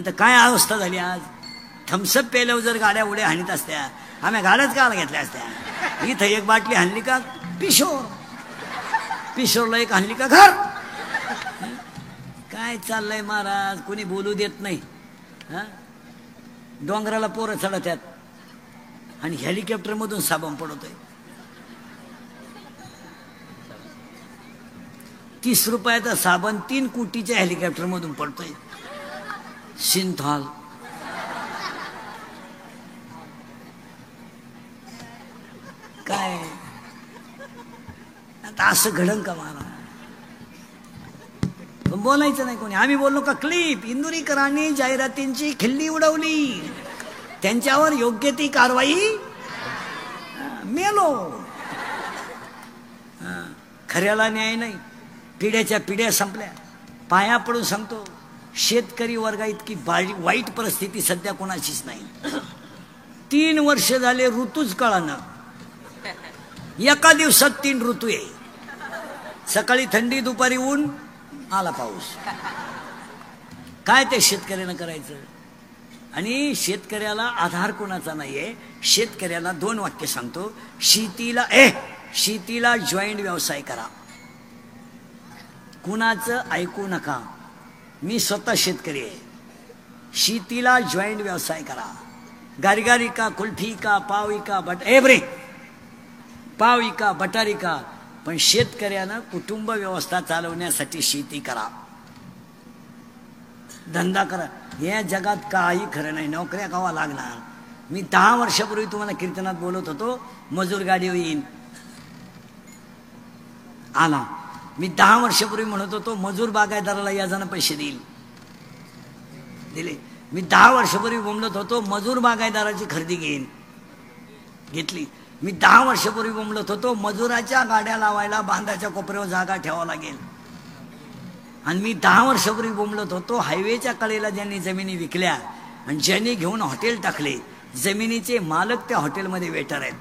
तर काय अवस्था झाली आज. थम्सअप पेल्यावर जर गाड्या उड्या हाणीत असत्या, आम्ही गाड्याच काला घेतल्या असत्या. इथं एक बाटली हाणली का पिशोर, पिशोरला एक हाणली का घर. काय चाललंय महाराज, कोणी बोलू देत नाही. डोंगराला पोरं चढत्यात आणि हेलिकॉप्टर मधून साबण पडतोय. 30 रुपयाचा साबण 3 कोटीच्या हेलिकॉप्टर मधून पडतोय. सिंथॉल काय आता असं घडण का महाराज. बोलायचं नाही कोणी. आम्ही बोललो का क्लिप. इंदुरीकरांनी जाहिरातींची खिल्ली उडवली, त्यांच्यावर योग्य ती कारवाई. मेलो. खऱ्याला न्याय नाही. पिढ्याच्या पिढ्या संपल्या. पाया पडून सांगतो, शेतकरी वर्गा इतकी वाईट परिस्थिती सध्या कोणाचीच नाही. 3 वर्ष झाले ऋतूच कळाना. एका दिवसात 3 ऋतू आहे. सकाळी थंडी, दुपारी ऊन, आला पाऊस. काय ते शेतकऱ्यानं करायचं. आणि शेतकऱ्याला आधार कोणाचा नाहीये. शेतकऱ्याला 2 वाक्य सांगतो. शेतीला जॉईंट व्यवसाय करा. कुणाचं ऐकू नका. मी स्वतः शेतकरी आहे. शेतीला जॉईंट व्यवसाय करा. गारगारी का, कुल्फी का, पाव का, पाव का, बटारी का, पण शेतकऱ्यानं कुटुंब व्यवस्था चालवण्यासाठी शेती करा. धंदा करा. या जगात काही खरं नाही. नोकऱ्या गावा लागणार. मी 10 वर्षापूर्वी तुम्हाला कीर्तनात बोलत होतो, मजूर गाडी येईन. आला. मी 10 वर्षापूर्वी म्हणत होतो, मजूर बागायतदाराला याजानं पैसे देईल. दिले. मी 10 वर्षापूर्वी बोंबलत होतो, मजूर बागायतदाराची खरेदी घेईन. घेतली. मी 10 वर्षापूर्वी बोंबलत होतो, मजुराच्या गाड्या लावायला बांधाच्या कोपऱ्यावर जागा ठेवावं लागेल. आणि मी 10 वर्षापूर्वी बोंबलत होतो, हायवेच्या कडेला ज्यांनी जमिनी विकल्या आणि ज्यांनी घेऊन हॉटेल टाकले, जमिनीचे मालक त्या हॉटेलमध्ये वेटर आहेत.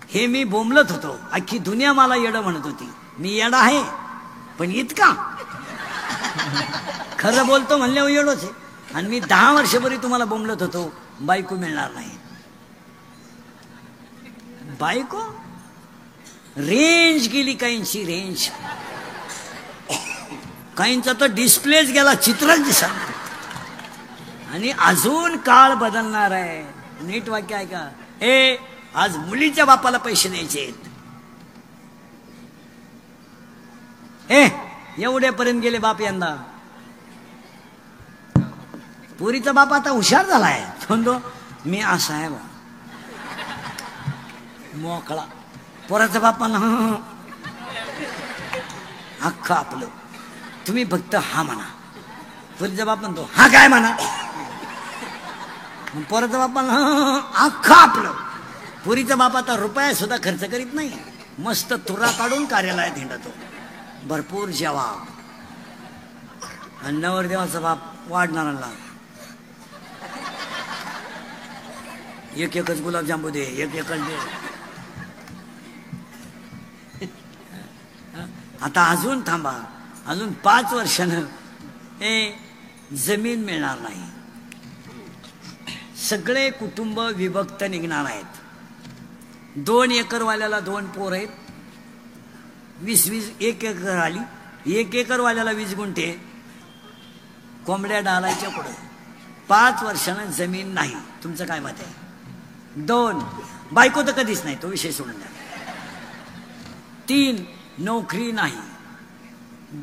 हे मी बोंबलत होतो. अख्खी दुनिया मला येडं म्हणत होती. मी येडा आहे, पण इतका खरं बोलतो म्हणल्यावर येडोच आहे. आणि मी 10 वर्षापूर्वी तुम्हाला बोंबलत होतो, बायको मिळणार नाही. बायको रेंज गेली. काहींची रेंज, काहींचा तर डिस्प्लेच गेला, चित्रच दिसत. आणि अजून काळ बदलणार आहे. नीट वाक्य आहे का. आज मुलीच्या बापाला पैसे द्यायचे. एवढ्यापर्यंत गेले बाप. यंदा पुरीचा बाप आता हुशार झालाय. म्हणतो मी असा आहे बा, मोकळा. पोराचा बापाला अख्खा आपलं. तुम्ही फक्त हा म्हणा. पुरीचा बाप म्हणतो हा काय म्हणा. पोराचा बापाला अख्खा आपलं. पुरीचा बाप आता रुपया सुद्धा खर्च करीत नाही. मस्त तुरा काढून कार्यालयात हिंडतो. भरपूर जवाब. आणि नवरदेवाचा बाप वाढणारा. एकच गुलाबजांबू दे, एकच दे. आता अजून थांबा. अजून 5 वर्षानं जमीन मिळणार नाही. सगळे कुटुंब विभक्त निघणार आहेत. 2 एकरवाल्याला 2 पोर आहेत. 20 1 एकर आली. 1 एकरवाल्याला 20 गुंठे. कोंबड्या डालायच्या पुढे 5 वर्षानं जमीन नाही. तुमचं काय मत आहे. 2 बायको तर कधीच नाही, तो विषय सोडून द्या. 3 नोकरी नाही,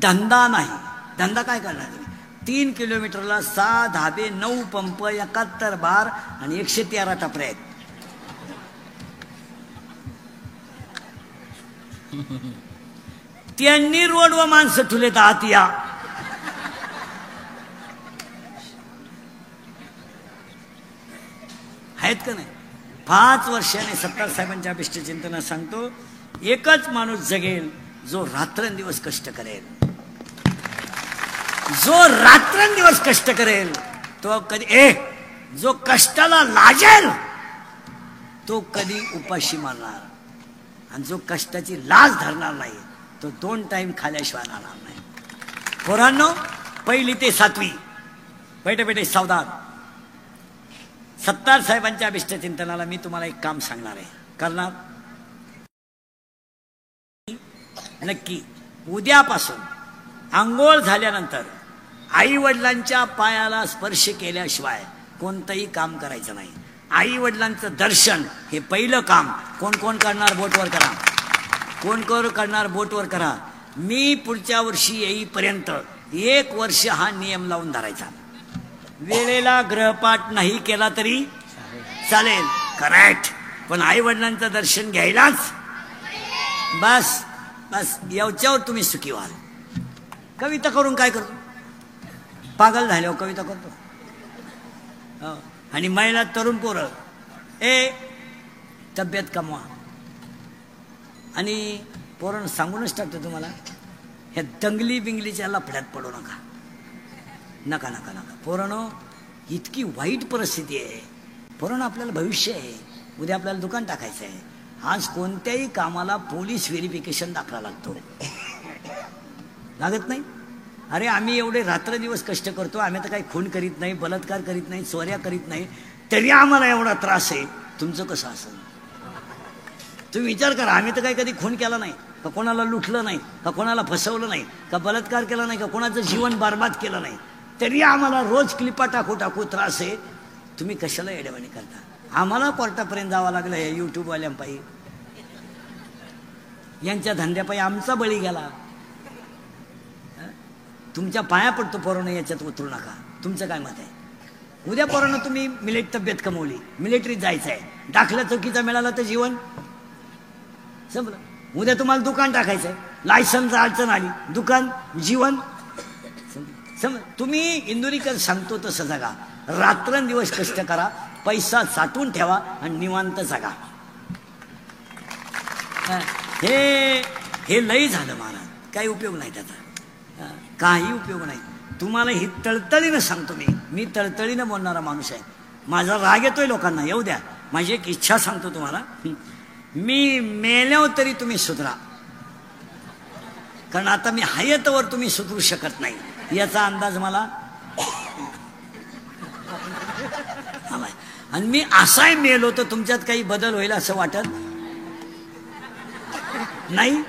धंदा नाही. धंदा काय करणार. 3 किलोमीटरला 6 धाबे, 9 पंप, 71 बार आणि 113 टपऱ्या आहेत. त्यांनी रोड व माणसं ठुलेत आत या. आहेत का नाही. 5 वर्षाने सत्तार साहेबांच्या अभिष्ट चिंतनात सांगतो, एकच माणूस जगेल जो रात्रंदिवस कष्ट करेल. जो रात्रंदिवस कष्ट करेल तो कधी जो कष्टाला लाजेल तो कधी उपाशी मारणार. आणि जो कष्टाची लाज धरणार नाही तो 2 टाइम खाल्याशिवाय राहणार नाही. पोरांनो, पहिली ते 7वी बैठे बैठे सावधान. सत्तार साहेबांच्या अभिष्ट चिंतनाला मी तुम्हाला एक काम सांगणार आहे. करणार नक्की. उद्यापासून आंघोळ झाल्यानंतर आई वडिलांच्या पायाला स्पर्श केल्याशिवाय कोणतंही काम करायचं नाही. आई वडिलांचं दर्शन हे पहिलं काम. कोण कोण करणार बोटवर करा. कोण कोण करणार बोटवर करा. मी पुढच्या वर्षी येईपर्यंत 1 वर्ष हा नियम लावून धरायचा. वेळेला ग्रहपाठ नाही केला तरी चालेल, करेक्ट, पण आई वडिलांचं दर्शन घ्यायलाच. बस बस याच्यावर तुम्ही सुखी व्हाल. कविता करून काय करतो? पागल झाल्यावर कविता करतो. आणि महिला तरुण पोरं तब्येत कमवा. आणि पोरण सांगूनच टाकतो तुम्हाला, ह्या दंगली बिंगलीच्या लफड्यात पडू नका. नका नका नका पोरांनो, इतकी वाईट परिस्थिती आहे. पोरांनो आपल्याला भविष्य आहे. उद्या आपल्याला दुकान टाकायचं आहे. आज कोणत्याही कामाला पोलीस व्हेरिफिकेशन दाखला लागतो. लागत नाही? अरे आम्ही एवढे रात्रदिवस कष्ट करतो. आम्ही तर काही खून करीत नाही, बलात्कार करीत नाही, चोऱ्या करीत नाही, तरी आम्हाला एवढा त्रास आहे. तुमचं कसं असेल? तुम्ही विचार करा. आम्ही तर काही कधी खून केला नाही, का कोणाला लुटलं नाही, का कोणाला फसवलं नाही, का बलात्कार केला नाही, का कोणाचं जीवन बरबाद केलं नाही, तरी आम्हाला रोज क्लिपा टाकू टाकू त्रास आहे. तुम्ही कशाला येडेवाणी करता? आम्हाला कोर्टापर्यंत जावं लागलं हे यूट्यूबवाल्यांपायी. यांच्या धंद्यापायी आमचा बळी गेला. तुमच्या पाया पडतो पोरांनो, याच्यात उतरू नका. तुमचं काय मत आहे? उद्या पोरांनो तुम्ही तब्येत कमवली, मिलिटरीत जायचं आहे, दाखला चौकीचा मिळाला तर जीवन संपलं. उद्या तुम्हाला दुकान टाकायचं आहे, लायसन्स अडचण आली, दुकान जीवन तुम्ही इंदुरीकर सांगतो तसं जगा. रात्रंदिवस कष्ट करा, पैसा साठवून ठेवा आणि निवांत जगा. हे लई झालं महाराज. काही उपयोग नाही त्याचा, काही उपयोग नाही. तुम्हाला ही तळतळीनं सांगतो. मी तळतळीनं बोलणारा माणूस आहे. माझा राग येतोय लोकांना, येऊ द्या. माझी एक इच्छा सांगतो तुम्हाला. मी मेल्यावर तरी तुम्ही सुधरा, कारण आता मी हयतवर तुम्ही सुधरू शकत नाही याचा अंदाज मला. आणि मी असाही मेलो तर तुमच्यात काही बदल होईल असं वाटत नाही.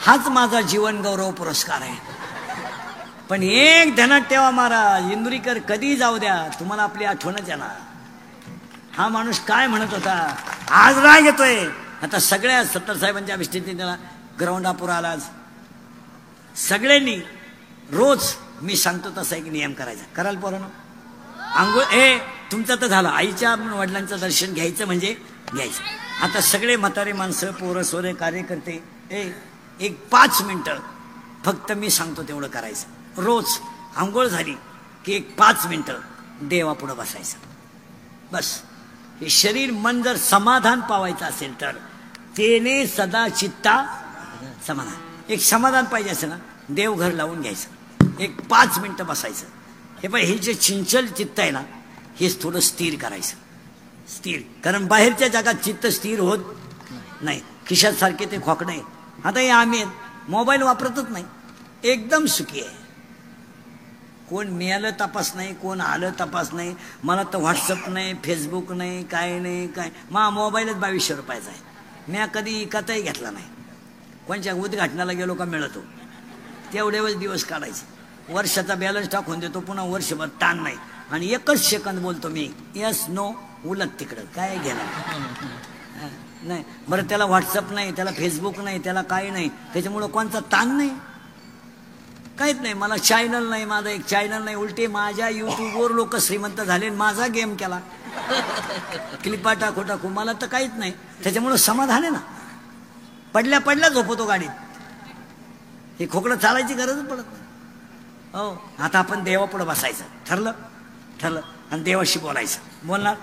हाच माझा जीवन गौरव पुरस्कार आहे. पण एक ध्यानात ठेवा महाराज, इंदुरीकर कधी जाऊ द्या, तुम्हाला आपली आठवणच येणार. हा माणूस काय म्हणत होता, आज राग येतोय. आता सगळ्या 70 साहेबांच्या अभिष्टीने त्याला ग्राउंडापूर आला. सगळ्यांनी रोज मी सांगतो तसा एक नियम करायचा. कराल पोरांनो? आंघोळ तुमचं तर झालं. आईच्या वडिलांचं दर्शन घ्यायचं म्हणजे घ्यायचं. आता सगळे म्हातारे माणसं, पोरं सोरे, कार्यकर्ते, एक 5 मिनिटं फक्त मी सांगतो तेवढं करायचं. रोज आंघोळ झाली की एक 5 मिनिटं देवापुढं बसायचं. बस. हे शरीर मन जर समाधान पावायचं असेल तर तेने सदा चित्ता समाधान. एक समाधान पाहिजे असेल ना, देवघर लावून घ्यायचं. एक 5 मिनिटं बसायचं. हे पाय, हे जे चिंचल चित्त आहे ना, हेच थोडं स्थिर करायचं. स्थिर, कारण बाहेरच्या जगात चित्त स्थिर होत नाही. खिशात सारखे ते खोकणे. आता हे आम्ही मोबाईल वापरतच नाही, एकदम सुखी आहे. कोण मिळालं तपास नाही, कोण आलं तपास नाही. मला तर व्हॉट्सअप नाही, फेसबुक नाही, काय नाही काय. मोबाईलच 2200 रुपयाचा आहे. मी कधी विकतही घेतला नाही. कोणच्या उद्घाटनाला गेलो का मिळतो, तेवढेच दिवस काढायचे. वर्षाचा बॅलन्स टाकून देतो, पुन्हा वर्षभर ताण नाही. आणि 1च सेकंद बोलतो मी, यस नो, उलट तिकडं काय गेलं नाही. बरं, त्याला व्हॉट्सअप नाही, त्याला फेसबुक नाही, त्याला काही नाही, त्याच्यामुळं कोणता ताण नाही, काहीच नाही. मला चॅनल नाही, माझा एक चॅनल नाही. उलटे माझ्या युट्यूबवर लोक श्रीमंत झाले, माझा गेम केला, क्लिपा टाकू टाकू. मला तर काहीच नाही. त्याच्यामुळं समाधान आहे ना. पडल्या पडल्या झोपतो गाडीत. हे खोकडं चालायची गरजच पडत नाही. हो, आता आपण देवापुढं बसायचं. ठरलं? ठरलं. आणि देवाशी बोलायचं. बोलणार?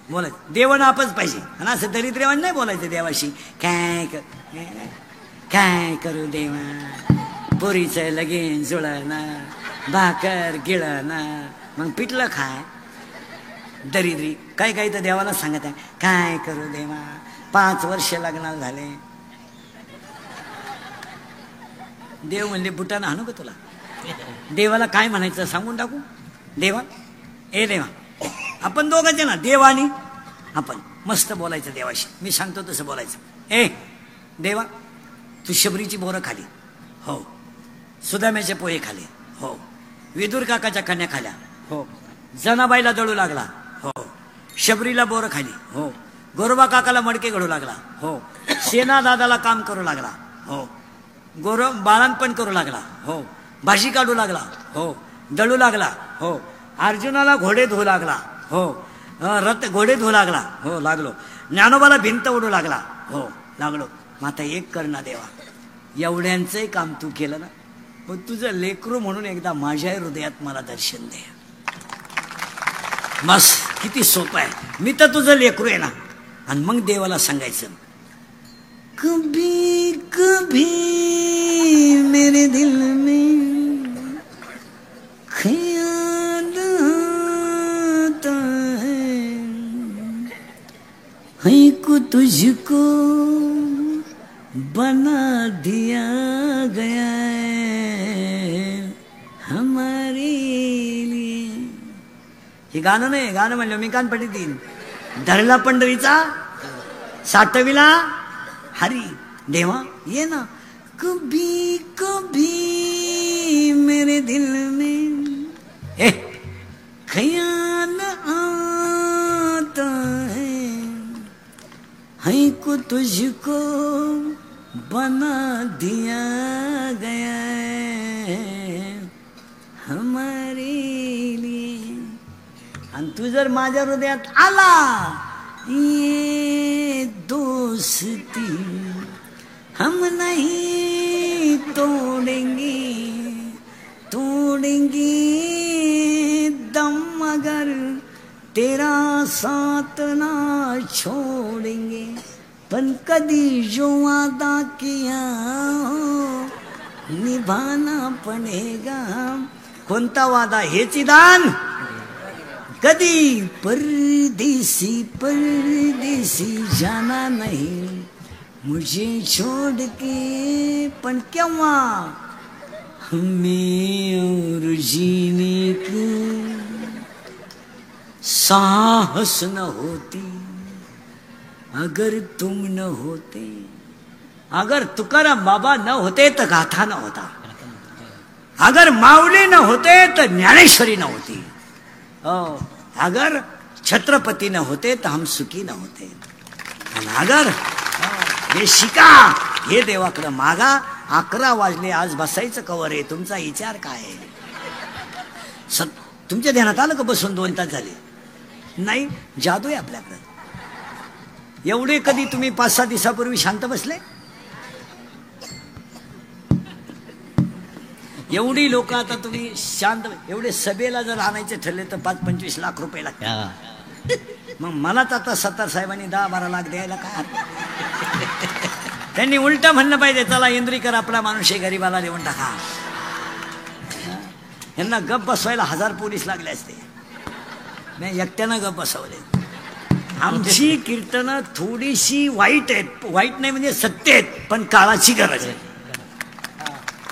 बोलायचं. देवानं आपच पाहिजे. आणि असं दरिद्रेवान नाही बोलायचं देवाशी. काय करू देवा, पोरीचं लगीन जुळणं, भाकर गिळणं, मग पिठलं खाय. दरिद्री काय काही तर देवाला सांगत आहे, काय करू देवा, 5 वर्ष लग्नाला झाले. देव म्हणले, बुटानं हाणू का तुला? देवाला काय म्हणायचं सांगून टाकू. देवा, ए देवा, आपण दोघंच ना, देव आणि आपण मस्त बोलायचं देवाशी. मी सांगतो तसं बोलायचं. ए देवा, तू शबरीची बोरं खाली, हो. सुदाम्याचे पोहे खाले, हो. विदुर काकाच्या कन्या खाल्या, हो. जनाबाईला दळू लागला, हो. शबरीला बोरं खाली, हो. गोरोबा काकाला मडके घडू लागला, हो. सेना दादाला काम करू लागला, हो. बाळणपण करू लागला, हो. भाजी काढू लागला, हो. दळू लागला, हो. अर्जुनाला घोडे धुवू लागला, हो. रथ घोडे धुवू लागला, हो. लागलो. ज्ञानोबाला भिंत उडू लागला, हो. लागलो. मग आता एक कर ना देवा, एवढ्यांचंही काम तू केलं ना, मग तुझं लेकरू म्हणून एकदा माझ्या हृदयात मला दर्शन दे. बस, किती सोपं आहे. मी तर तुझं लेकरू आहे ना. आणि मग देवाला सांगायचं, कभी कभी मेरे दिल में ख्याल आता है को तुझको बना दिया गया है हमारे लिए. हे गाणं नाही, गाणं म्हणलं मी कान पडली तीन. धरला पंढरीचा, साठविला हरी. देवा ये ना, कभी कभी मेरे दिल में ख्याल आता है को तुझको बना दिया गया है हमारे लिए. आणि तू जर माझ्या हृदयात आला, ये दोस्ती हम नहीं तोड़ेंगे, तोड़ेंगे दम मगर तेरा साथ ना छोड़ेंगे. पण कधी जो वादा किया निभाना पडेगा. कोणता वादा? हेच दान. कधी परदेसी परदेसी जाना नहीं मुझे छोड़ के. पण केव्हा? हमें और जीने की साहस न होती अगर तुम न होते. अगर तुकाराम बाबा न होते तर गाथा न होता. अगर माऊली न होते तर ज्ञानेश्वरी न होती. अगर छत्रपती न होते तर हम सुखी न होते. आणि अगर हे शिका, हे देवाकडे मागा. 11 वाजले, आज बसायचं कवर आहे. तुमचा विचार काय आहे? तुमच्या ध्यानात आलं का बसून 2 तास झाले? नाही, जादू आहे आपल्याकडे. एवढे कधी तुम्ही 5-6 दिवसापूर्वी शांत बसले? एवढी लोक आता तुम्ही शांत. एवढे सभेला जर आणायचे ठरले तर 5-25 लाख रुपये लागतात. मग मलाच आता सत्तार साहेबांनी 10-12 लाख द्यायला काय? त्यांनी उलट म्हणलं पाहिजे, चला इंद्रीकर आपला माणूस आहे, गरीबाला देऊन टाका. यांना गप बसवायला 1000 पोलीस लागले असते. मी एकट्यानं गप बसवले. आमची कीर्तनं थोडीशी वाईट आहेत. वाईट नाही म्हणजे सत्य आहेत, पण काळाची गरज आहे.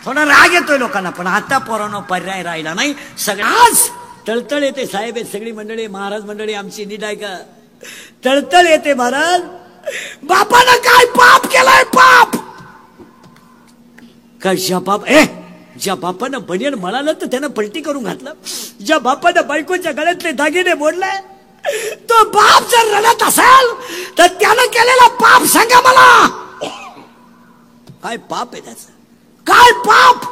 थोडा राग येतोय लोकांना, पण आता पोरांनो पर्याय राहिला नाही. सगळ्याच तळतळ येते. साहेब आहेत सगळी मंडळी, महाराज मंडळी आमची नीट आहे का? तळतळ येते. महाराज, बापानं काय पाप केलाय? पाप काय? ज्या बाप ज्या बापानं बनियन म्हणालं तर त्यानं पलटी करून घातलं. ज्या बापानं बायकोच्या गळ्यातले दागिने मोडले, तो बाप जर रडत असेल तर त्यानं केलेला पाप सांगा मला. काय पाप आहे त्याचं? काय पाप?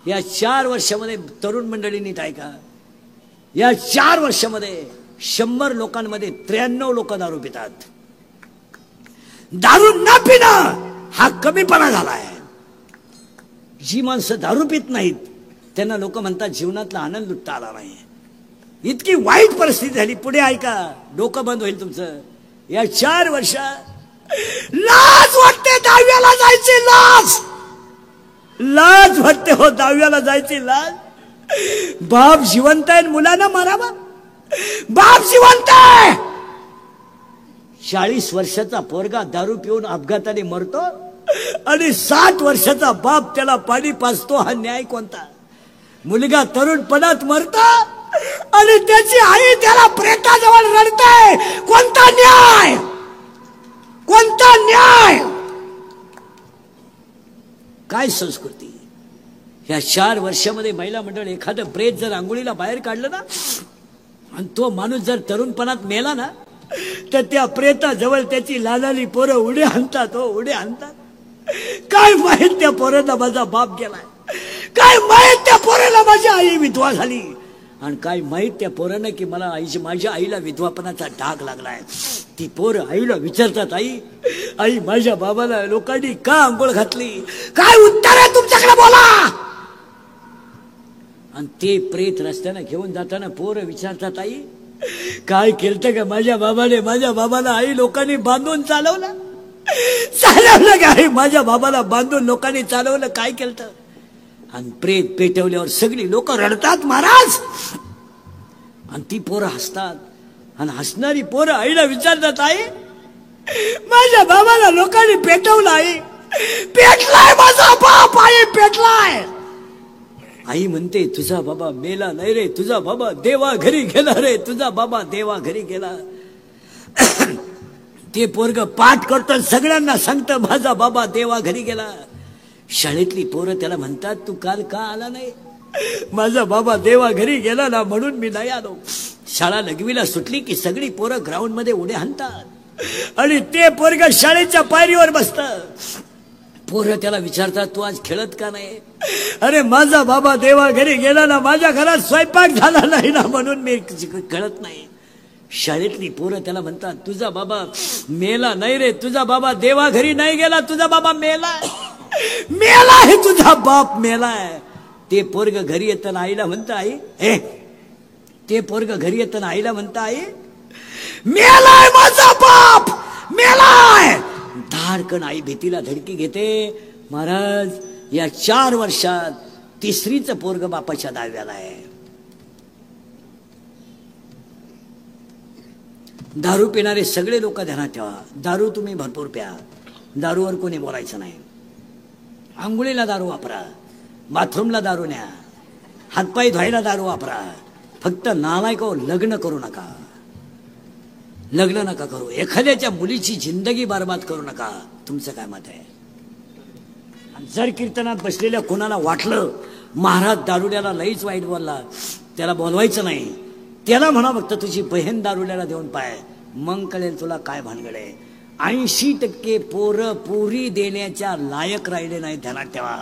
या 4 वर्षामध्ये तरुण मंडळी नीट ऐका, या 4 वर्षामध्ये 100 लोकांमध्ये 93 लोक दारू पितात. दारू न पिणं हा कमीपणा झालाय. जी माणसं दारू पित नाहीत त्यांना लोक म्हणतात जीवनातला आनंद लुटता आला नाही. इतकी वाईट परिस्थिती झाली. पुढे ऐका, डोकं बंद होईल तुमचं. या 4 वर्षात लाज वाटते 10वीला जायची. लाज वाटते हो 10वीला जायची. लाज. बाप जिवंत आहे, मुलांना मारावा. बाप जिवंत आहे. 40 वर्षाचा पोरगा दारू पिऊन अपघाताने मरतो आणि 60 वर्षाचा बाप त्याला पाणी पाजतो. हा न्याय कोणता? मुलगा तरुणपणात मरतो आणि त्याची आई त्याला प्रेताजवळ रडते. कोणता न्याय, कोणता न्याय, काय संस्कृती. या 4 वर्षामध्ये महिला मंडळ एखादं प्रेत जर आंघोळीला बाहेर काढलं ना आणि तो माणूस जर तरुणपणात मेला ना तर त्या प्रेताजवळ त्याची लालाली पोरं उडे आणतात. हो, उडे आणतात. काय माहित त्या पोराला माझा बाप गेलाय, काय माहित त्या पोराला माझी आई विधवा झाली, आणि काय माहित त्या पोरानं की मला माझ्या आईला विधवापणाचा डाग लागलाय. ती पोरं आईला विचारतात, आई माझ्या बाबाला लोकांनी का आंघोळ घातली, काय उत्तर आहे तुमच्याकडे बोला. आणि ते प्रेत रस्त्यानं घेऊन जाताना पोरं विचारतात, आई काय केलं का माझ्या बाबाला आई लोकांनी बांधून चालवलं का, आई माझ्या बाबाला बांधून लोकांनी चालवलं, काय केलं. आणि प्रेत पेटवल्यावर सगळी लोक रडतात महाराज, आणि ती पोरं हसतात. आणि हसणारी पोरं आईला विचारतात, आई माझ्या बाबाला लोकांनी पेटवलं, आई पेटलाय माझा बाप, आई पेटलाय. आई म्हणते तुझा बाबा मेला नाही रे, तुझा बाबा देवा घरी गेला रे, तुझा बाबा देवा घरी गेला. ते पोरग पाठ करतो, सगळ्यांना सांगतं माझा बाबा देवा घरी गेला. शाळेतली पोरं त्याला म्हणतात तू काल का आला नाही, माझा बाबा देवा घरी गेला ना म्हणून मी नाही आलो. शाळा लघवीला सुटली की सगळी पोरं ग्राउंड मध्ये उड्या हाणतात आणि ते पोरग शाळेच्या पायरीवर बसत. पोरं त्याला विचारतात तू आज खेळत का नाही, अरे माझा बाबा देवा घरी गेला ना, माझ्या घरात स्वयंपाक झाला नाही ना म्हणून मी खेळत नाही. शाळेतली पोरं त्याला म्हणतात तुझा बाबा मेला नाही रे, तुझा बाबा देवा घरी नाही गेला, तुझा बाबा मेला, मेला आहे तुझा बाप मेलाय. ते पोरग घरी येताना आईला म्हणतं, आई ते पोरग घरी येताना आईला म्हणतं, आई मेलाय माझा बाप मेलाय. धाडकन आई भीतीला धडकी घेते. महाराज या 4 वर्षात 3रीचं पोरग बापाच्या दाव्याला आहे. दारू पिणारे सगळे लोक ध्यानात ठेवा, दारू तुम्ही भरपूर प्या, दारूवर कोणी बोलायचं नाही. आंघोळीला दारू वापरा, बाथरूमला दारू न्या, हातपाय धुवायला दारू वापरा. फक्त नालायको लग्न करू नका, लग्न नका करू. एखाद्याच्या मुलीची जिंदगी बर्बाद करू नका. तुमचं काय मत आहे. जर कीर्तनात बसलेल्या कोणाला वाटलं महाराज दारुड्याला लईच वाईट बोलला, त्याला बोलवायचं नाही. त्याला म्हणा फक्त तुझी बहीण दारुड्याला देऊन पाय, मग कळेल तुला काय भानगड आहे. 80% पोरं पुरी देण्याच्या लायक राहिले नाही. ध्यानात ठेवा.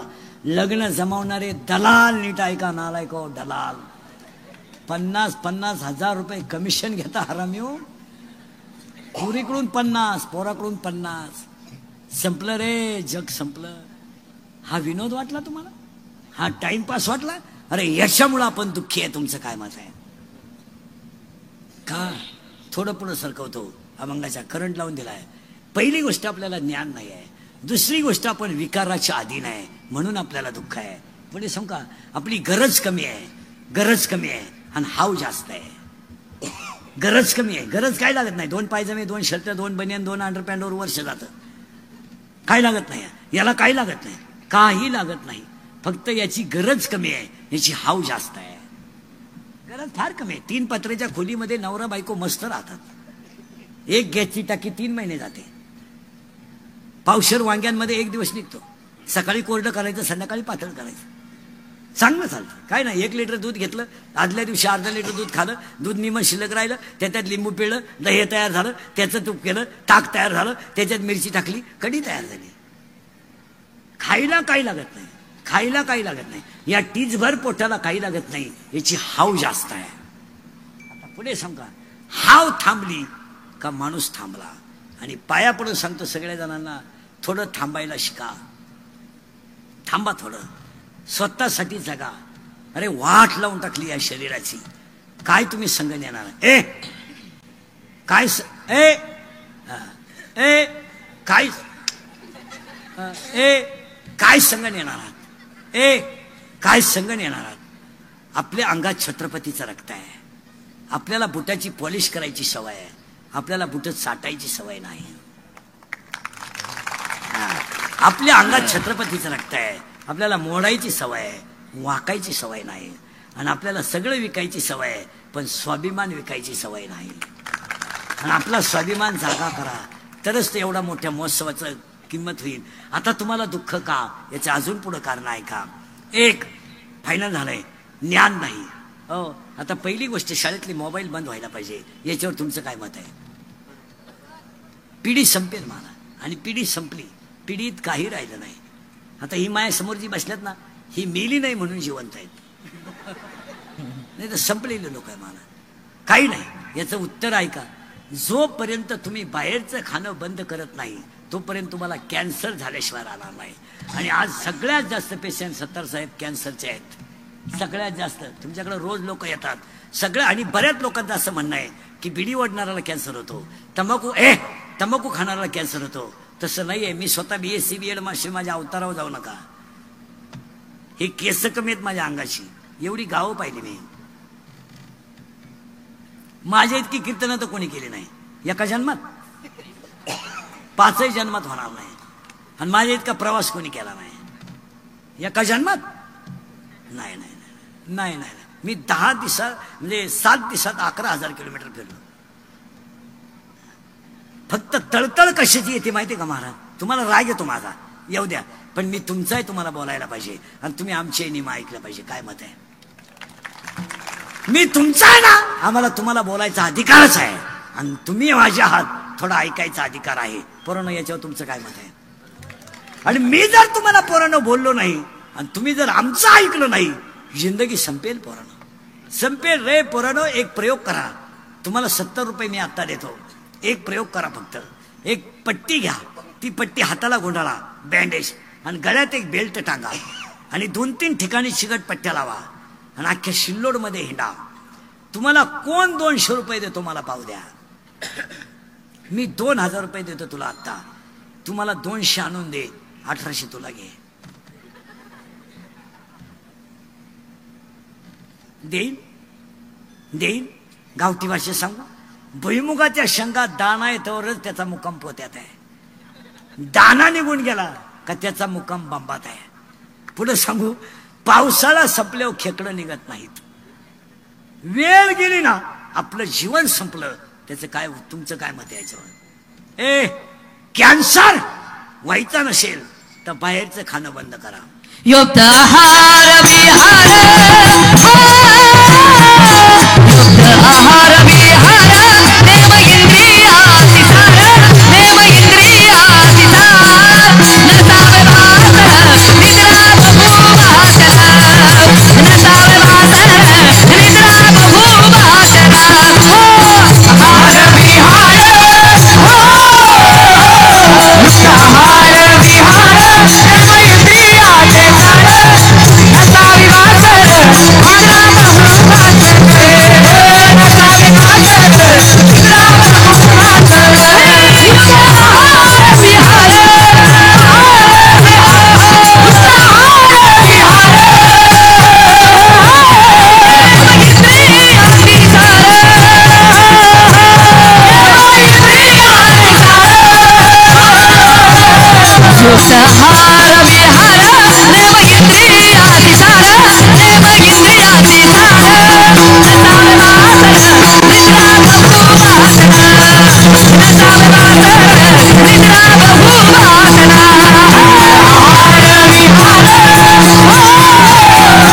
लग्न जमावणारे दलाल, नीट ऐका नालायको, दलाल 50-50 हजार रुपये कमिशन घेता हरामीओ. पुरीकडून 50, पोराकडून 50. संपलं रे जग, संपलं. हा विनोद वाटला तुम्हाला, हा टाइमपास वाटला. अरे याच्यामुळे आपण दुःखी आहे. तुमचं काय मत आहे. का थोडं पुढं सरकवतो, अभंगाचा करंट लावून दिलाय. पहिली गोष्ट आपल्याला ज्ञान नाही आहे, दुसरी गोष्ट आपण विकाराच्या अधीन आहे म्हणून आपल्याला दुःख आहे. पुढे सांगू का, आपली गरज कमी आहे, गरज कमी आहे आणि हाव जास्त आहे. गरज कमी आहे, गरज काय लागत नाही. 2 पायजमे, 2 शर्ट, 2 बनियन, 2 अंडरपॅन्टवर वर्ष जातं. काय लागत नाही, याला काही लागत नाही, काही लागत नाही. फक्त याची गरज कमी आहे, याची हाव जास्त आहे. गरज फार कमी आहे. 3 पत्र्याच्या खोलीमध्ये नवरा बायको मस्त राहतात. 1 गॅसची टाकी 3 महिने जाते. पावशर वांग्यांमध्ये 1 दिवस निघतो. सकाळी कोरडं करायचं, संध्याकाळी पातळ करायचं, चांगलं चालतं. काय नाही, 1 लिटर दूध घेतलं, आदल्या दिवशी अर्धा लिटर दूध खालं, दूध निम शिल्लक राहिलं, त्याच्यात लिंबू पिळलं, दही तयार झालं, त्याचं तूप केलं, ताक तयार झालं, त्याच्यात मिरची टाकली, कढी तयार झाली. खायला काही लागत नाही, खायला काही लागत नाही. या टीजभर पोटाला काही लागत नाही, याची हाव जास्त आहे. आता पुढे सांगा, हाव थांबली का माणूस थांबला. आणि पाया पडून सांगतो सगळ्या जणांना, थोडं थांबायला शिका. थांबा थोडं, स्वतःसाठी जगा. अरे वाट लावून टाकली या शरीराची, काय तुम्ही संग येणार. काय काय काय संग येणार आहात. काय संग येणार आहात. आपल्या अंगात छत्रपतीचं रक्त आहे. आपल्याला बुटाची पॉलिश करायची सवय आहे, आपल्याला बुट साठायची सवय नाही. आपल्या अंगात छत्रपतीचं रक्त आहे, आपल्याला मोडायची सवय आहे. वाकायची सवय नाही. आणि आपल्याला सगळं विकायची सवय आहे, पण स्वाभिमान विकायची सवय नाही. आणि आपला स्वाभिमान जागा करा, तरच ते एवढा मोठ्या महोत्सवाचं किंमत होईल. आता तुम्हाला दुःख का, याचं अजून पुढं कारण आहे का? एक फायनल झालंय, ज्ञान नाही. हो, आता पहिली गोष्ट शाळेतली मोबाईल बंद व्हायला पाहिजे. याच्यावर तुमचं काय मत आहे? पिढी संपेल मला, आणि पिढी संपली, पिढीत काही राहिलं नाही. आता ही माया समोर जी बसल्यात ना, ही मेली नाही म्हणून जिवंत आहेत, नाही तर संपलेले लोक आहे. मला काही नाही. याचं उत्तर ऐका. जोपर्यंत तुम्ही बाहेरचं खाणं बंद करत नाही, तोपर्यंत तुम्हाला कॅन्सर झाल्याशिवाय राहणार नाही. आणि आज सगळ्यात जास्त पेशंट सत्तार साहेब कॅन्सरचे आहेत. सगळ्यात जास्त तुमच्याकडे रोज लोक येतात सगळं. आणि बऱ्याच लोकांचं असं म्हणणं आहे की बिडी ओढणाऱ्याला कॅन्सर होतो, तंबाखू खाणाऱ्याला कॅन्सर होतो. तसं नाहीये. मी स्वतः BSc BEd मास्टर, माझ्या अवतारावर जाऊ नका. हे केस कमी आहेत माझ्या अंगाची, एवढी गावं पाहिली मी. माझ्या इतकी कीर्तनं तर कोणी केली नाही एका जन्मात, 5ही जन्मात होणार नाही. आणि माझ्या इतका प्रवास कोणी केला नाही एका जन्मात. नाही नाही नाही नाही. मी 10 दिवसात म्हणजे 7 दिवसात 11,000 किलोमीटर फिरलो. फक्त तळतळ कशाची येते माहिती का महाराज? तुम्हाला राग येतो माझा, येऊ द्या, पण मी तुमचाही तुम्हाला बोलायला पाहिजे, आणि तुम्ही आमचे नियम ऐकलं पाहिजे. काय मत आहे? मी तुमचा आहे ना, आम्हाला तुम्हाला बोलायचा अधिकारच आहे, आणि तुम्ही माझे आहात, थोडा ऐकायचा अधिकार आहे. पोरांनो, याच्यावर तुमचं काय मत आहे? आणि मी जर तुम्हाला पोरांनो बोललो नाही, आणि तुम्ही जर आमचं ऐकलं नाही, जिंदगी संपेल पोरांनो, संपेल रे पोरांनो. एक प्रयोग करा. तुम्हाला 70 रुपये मी आत्ता देतो. एक प्रयोग करा. फक्त एक पट्टी घ्या, ती पट्टी हाताला गुंडाळा, बँडेज, आणि गळ्यात एक बेल्ट टांगा, आणि 2-3 ठिकाणी चिकट पट्ट्या लावा, आणि अख्ख्या शिल्लोडमध्ये हिंडा. तुम्हाला कोण 200 रुपये देतो मला पाहू द्या. मी 2000 रुपये देतो तुला आत्ता. तुम्हाला 200 आणून दे, 1800 तुला घे. देईन देईन. गावठी भाषेत सांगू, भुईमुगाच्या शेंगात दाणा येतोवरच त्याचा मुक्काम पोत्यात आहे. दाना निघून गेला का त्याचा मुक्काम बंबात आहे. पुढे सांगू, पावसाळा संपल्यावर खेकडं निघत नाहीत. वेळ गेली ना, आपलं जीवन संपलं. त्याचं काय, तुमचं काय मत याच्यावर? कॅन्सर व्हायचा नसेल तर बाहेरचं खाणं बंद करा. युक्त आहार विहार, युक्त आहार विहार, देव इंद्रियाची सार, देव इंद्रियाची सार. नसावे वासर निद्रा बहुवासना, नसावे वासर निद्रा बहुवासना. हो आहार विहार, हो युक्त आहार विहार, देव इंद्रियाचे सार, नसावे वासर निद्रा बहुवासना, नसावे वासर निद्रा बहुवासना. युक्त आहार विहार, युक्त आहार विहार, देव इंद्रियाची सार, देव इंद्रियाची सार. युक्त आहार विहार, देव इंद्रियाची सार, देव इंद्रियाची सार. नसावे वासर निद्रा बहुवासना, नसावे वासर निद्रा बहुवासना. आहार विहार,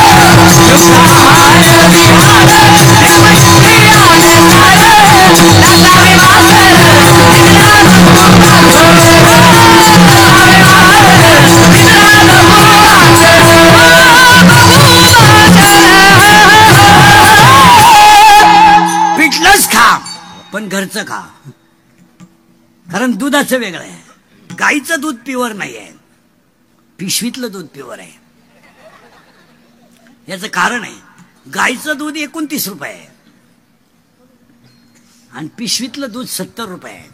युक्त आहार विहार, देव इंद्रियाचे सार, नसावे वासर निद्रा बहुवासना, नसावे वासर निद्रा बहुवासना. पिठलंच खा, पण घरचं खा. कारण दुधाचं वेगळं आहे. गाईचं दूध प्युअर नाही आहे, पिशवीतलं दूध प्युअर आहे. याचं कारण आहे, गाईचं दूध 29 रुपये आहे, आणि पिशवीतलं दूध 70 रुपये आहे.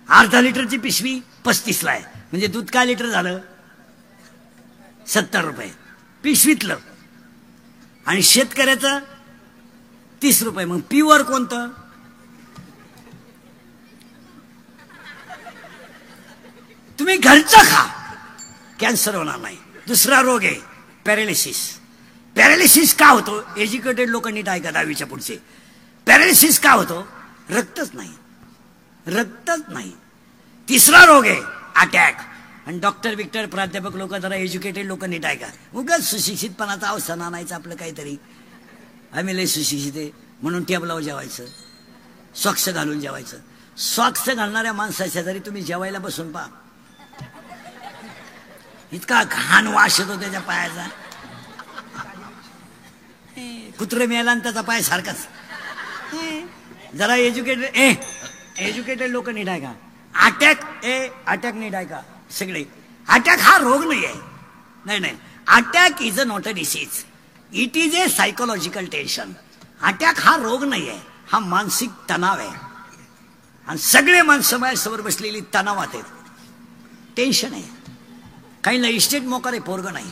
अर्धा लिटरची पिशवी 35ला आहे, म्हणजे दूध काय लिटर झालं? 70 रुपये पिशवीतलं. आणि शेतकऱ्याचं 30 रुपये. मग प्युअर कोणतं? तुम्ही तुम्ही घरचं खा, कॅन्सर होणार नाही. दुसरा रोग आहे पॅरालिसिस. पॅरालिसिस का होतो? एज्युकेटेड लोक नीट ऐका, 10वीच्या पुढचे. पॅरालिसिस का होतो? रक्तच नाही, रक्तच नाही. तिसरा रोग आहे अटॅक. आणि डॉक्टर विक्टर प्राध्यापक लोक, जरा एज्युकेटेड लोक नीट ऐका. उगाच सुशिक्षितपणाचा अवसान आणायचं आपलं काहीतरी. आम्ही लय सुशिक्षित आहे म्हणून टेबलावर जेवायचं, सॉक्स घालून जेवायचं. सॉक्स घालणाऱ्या माणसाच्या जरी तुम्ही जेवायला बसून पहा, इतका घाण वास येतो त्याच्या पायाचा. कुत्रे मेला आणि त्याचा पाय सारखाच. जरा एज्युकेटेड लोक नीट आहे का? अटॅक नीट आहे का सगळे? अटॅक हा रोग नाही आहे. नाही, attack is not a disease, it is a psychological tension. Attack हा रोग नाही आहे, हा मानसिक तणाव आहे. आणि सगळे माणसं माझ्यासमोर बसलेली तणावात आहेत, टेन्शन आहे. काहींना इस्टेट मोकार आहे, पोरग नाही.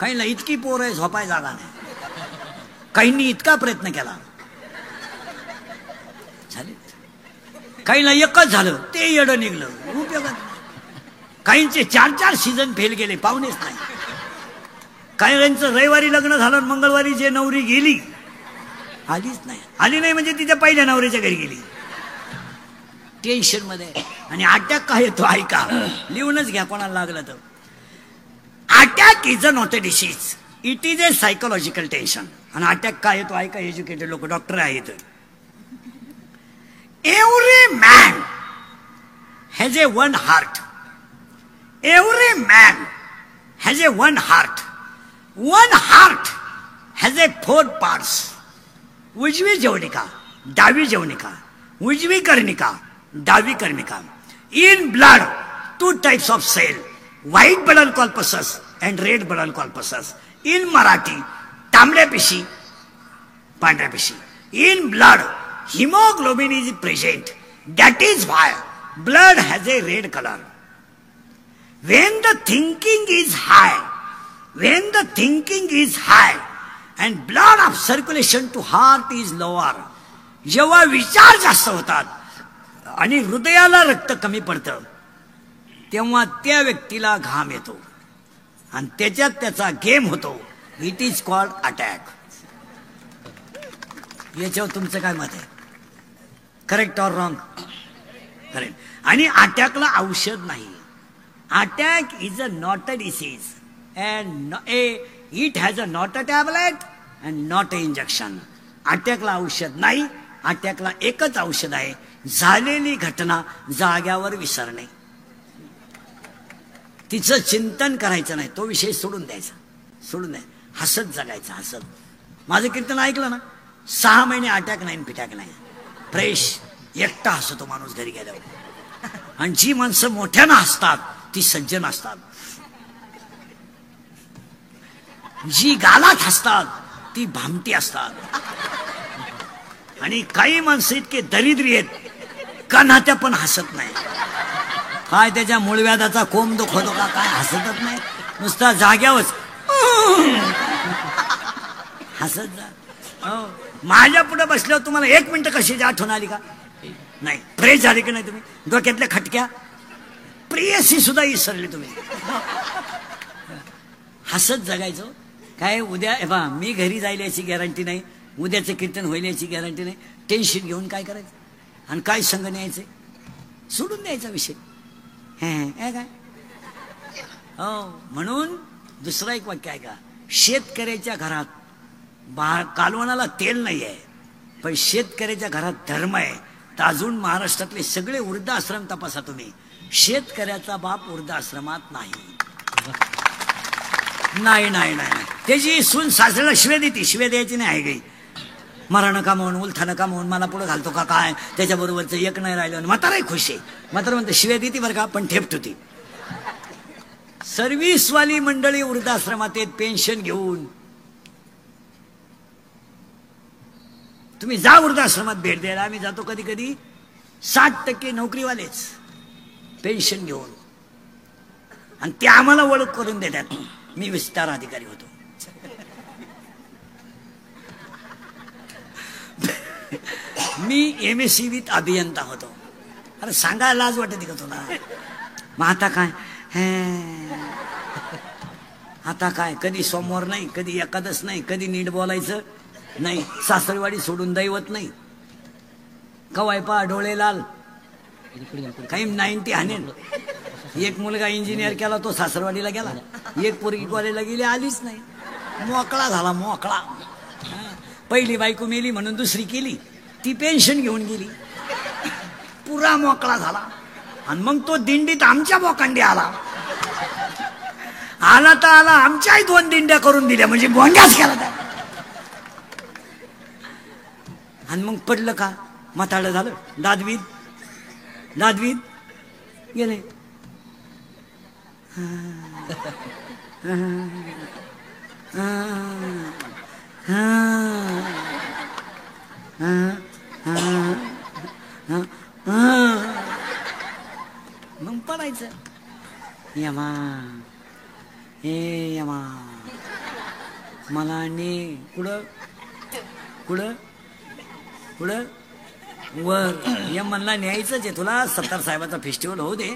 काहींना इतकी पोर आहे झोपाय जागा नाही. काहींनी इतका प्रयत्न केला झाले, काहींना एकच झालं ते येडं निघलं, उपयोगात. काहींचे 4 सीझन फेल गेले, पाहुणेच नाही. काहींचं रविवारी लग्न झालं, मंगळवारी जे नवरी गेली आलीच नाही. आली नाही म्हणजे तिच्या पहिल्या नवऱ्याच्या घरी गेली. टेन्शन मध्ये. आणि अटॅक काय येतो ऐका, लिहूनच घ्या कोणाला लागलं तर. Attack is a not a disease, it is a psychological tension. आणि अटॅक काय येतो ऐका, एज्युकेटेड लोक डॉक्टर आहेत. Every man has a one heart. Every man has a one heart. One heart has a 4 parts. उजवी जवनिका, डावी जवनिका, उजवी कर्णिका, डावी कर्णिका. In blood 2 types of cell, white blood corpuscles and red blood corpuscles. In Marathi, तांबड्या पेशी, पांढऱ्या पेशी. In blood, hemoglobin is present. That is why blood has a red color. When the thinking is high, and blood of circulation to heart is lower. जेव्हा विचार जास्त होतात आणि हृदयाला रक्त कमी पडतं, तेव्हा त्या व्यक्तीला घाम येतो आणि त्याच्यात त्याचा गेम होतो. It is called attack. याच्यावर तुमचं काय मत आहे? Correct or wrong? करेक्ट. आणि अटॅकला औषध नाही. Attack is a not a disease and it has a not a tablet and not a injection. अटॅकला औषध नाही. अटॅकला एकच औषध आहे, झालेली घटना जाग्यावर विसरणे. तिचं चिंतन करायचं नाही, तो विषय सोडून द्यायचा, सोडून द्यायचा. हसत जगायचं, हसत. माझं कीर्तन ऐकलं ना, 6 महिने अटॅक नाही, पिटॅक नाही, फ्रेश एकटा हसतो माणूस घरी गेल्यावर. आणि जी माणसं मोठ्यानं हसतात ती सज्जन असतात. जी गालात हसतात ती भामटी असतात. आणि काही माणसं इतके दरिद्री आहेत, कणात्या पण हसत नाही. काय त्याच्या मूळव्याधाचा कोंब दुखवतो का काय, हसतच नाही, नुसता जाग्यावरच हसत जा. माझ्या पुढे बसल्यावर तुम्हाला 1 मिनिट कशाची आठवण आली का? नाही. फ्रेश झाली की नाही तुम्ही? डोक्यातल्या खटक्या प्रियसी सुद्धा विसरली तुम्ही. हसत जगायचो. काय उद्या मी घरी जायला याची गॅरंटी नाही, उद्याचं कीर्तन होईल याची गॅरंटी नाही. टेन्शन घेऊन काय करायचं आणि काय संग न्यायचं, सोडून द्यायचा विषय. काय हो. म्हणून दुसरा एक वाक्य आहे का, शेतकऱ्याच्या घरात कालवणाला तेल नाही आहे, पण शेतकऱ्याच्या घरात धर्म आहे. तर अजून महाराष्ट्रातले सगळे वृद्धाश्रम तपासा तुम्ही, शेतकऱ्याचा बाप वृद्धाश्रमात नाही. नाही नाही नाही. त्याची सून सासऱ्याला शिव्या देते, शिव्या द्यायची नाही आहे काही. मरा नका म्हणून, उलथा नका म्हणून, मला पुढे घालतो का काय, त्याच्याबरोबरचं एक नाही राहिलं. म्हाताराही खुश आहे. म्हातारा म्हणते शिव्या देते बरं का, पण ठेपत होती. सर्व्हिसवाली मंडळी वृद्धाश्रमात आहेत पेन्शन घेऊन. तुम्ही जा वृद्धाश्रमात भेट द्यायला, आम्ही जातो कधी कधी. 60% नोकरीवालेच पेन्शन घेऊन, आणि ते आम्हाला ओळख करून देतात. मी विस्तार अधिकारी होतो. मी MSc विथ अभियंता होतो. अरे सांगायला लाज वाटते का तुला? मग आता काय आता काय, कधी सोमवार नाही, कधी एकादश नाही, कधी नीट बोलायचं नाही, सासरवाडी सोडून दैवत नाही, कवाय पा डोळे लाल, काही 90 हाणेल. एक मुलगा इंजिनियर केला तो सासरवाडीला गेला, एक पोरगी कॉलेजला गेली आलीच नाही, मोकळा झाला मोकळा. पहिली बायको मेली म्हणून दुसरी केली, ती पेन्शन घेऊन गेली, पुरा मोकळा झाला. आणि मग तो दिंडीत आमच्या बोकांडी आला तर आला, आमच्याही 2 दिंड्या करून दिल्या, म्हणजे भोंग्याच केला त्या. आणि मग पडलं का, म्हातारं झालं, दादवीत गेले. मग पडायचं, यमा यमा मला ने कुठं कुठं कुठं वर, यमनला न्यायचंच आहे तुला. सत्तार साहेबाचा फेस्टिवल होऊ दे,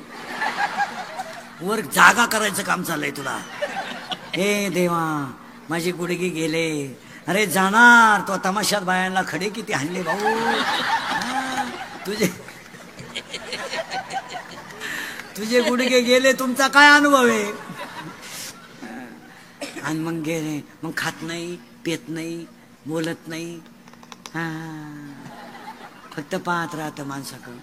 वर जागा करायचं काम चाललंय तुला. हे देवा माझी गुडगी गेले. अरे जाणार तो तमाशात बायांना खडे किती हाणले भाऊ. तुझे गुडगे गेले, तुमचा काय अनुभव आहे. आणि मग गेले, मग खात नाही, पेत नाही, बोलत नाही, फक्त पाहत राहत माणसाकडं.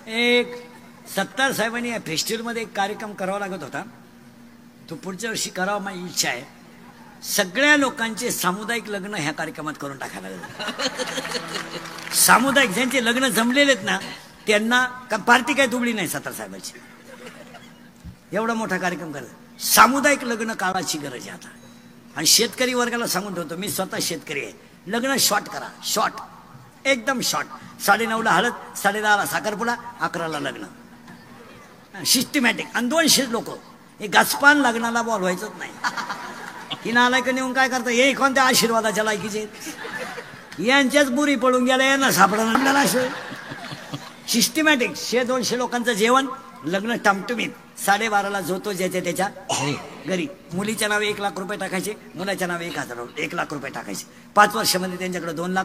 एक सत्तार साहेबांनी या फेस्टिवलमध्ये एक कार्यक्रम करावा लागत होता, तो पुढच्या वर्षी करावा माझी इच्छा आहे. सगळ्या लोकांचे सामुदायिक लग्न ह्या कार्यक्रमात करून टाकायला लागलं. सामुदायिक ज्यांचे लग्न जमलेले आहेत ना त्यांना का पार्टी काय दुबळी नाही सत्तार साहेबांची. एवढा मोठा कार्यक्रम करत, सामुदायिक लग्न काळाची गरज आहे आता. आणि शेतकरी वर्गाला सांगून ठेवतो, मी स्वतः शेतकरी आहे, लग्न शॉर्ट करा, शॉर्ट, एकदम शॉर्ट. 9:30ला हळद, 10:30ला साखरपुडा, 11ला लग्न, सिस्टमॅटिक. आणि 200 लोक, हे गचपान लग्नाला बोलवायचंच नाही. ही नालायक नेऊन काय करता, हे कोणत्या आशीर्वादाच्या लायकीचे, यांच्याच बुरी पडून गेल्या, यांना सापडा असं. सिस्टमॅटिक 100-200 लोकांचं जेवण, लग्न टमटमीत. 12:30ला जोतो ज्याच्या त्याच्या घरी. मुलीच्या नावे 1 लाख रुपये टाकायचे, मुलाच्या नावे 1 लाख रुपये टाकायचे. 5 वर्षामध्ये त्यांच्याकडे 2 लाख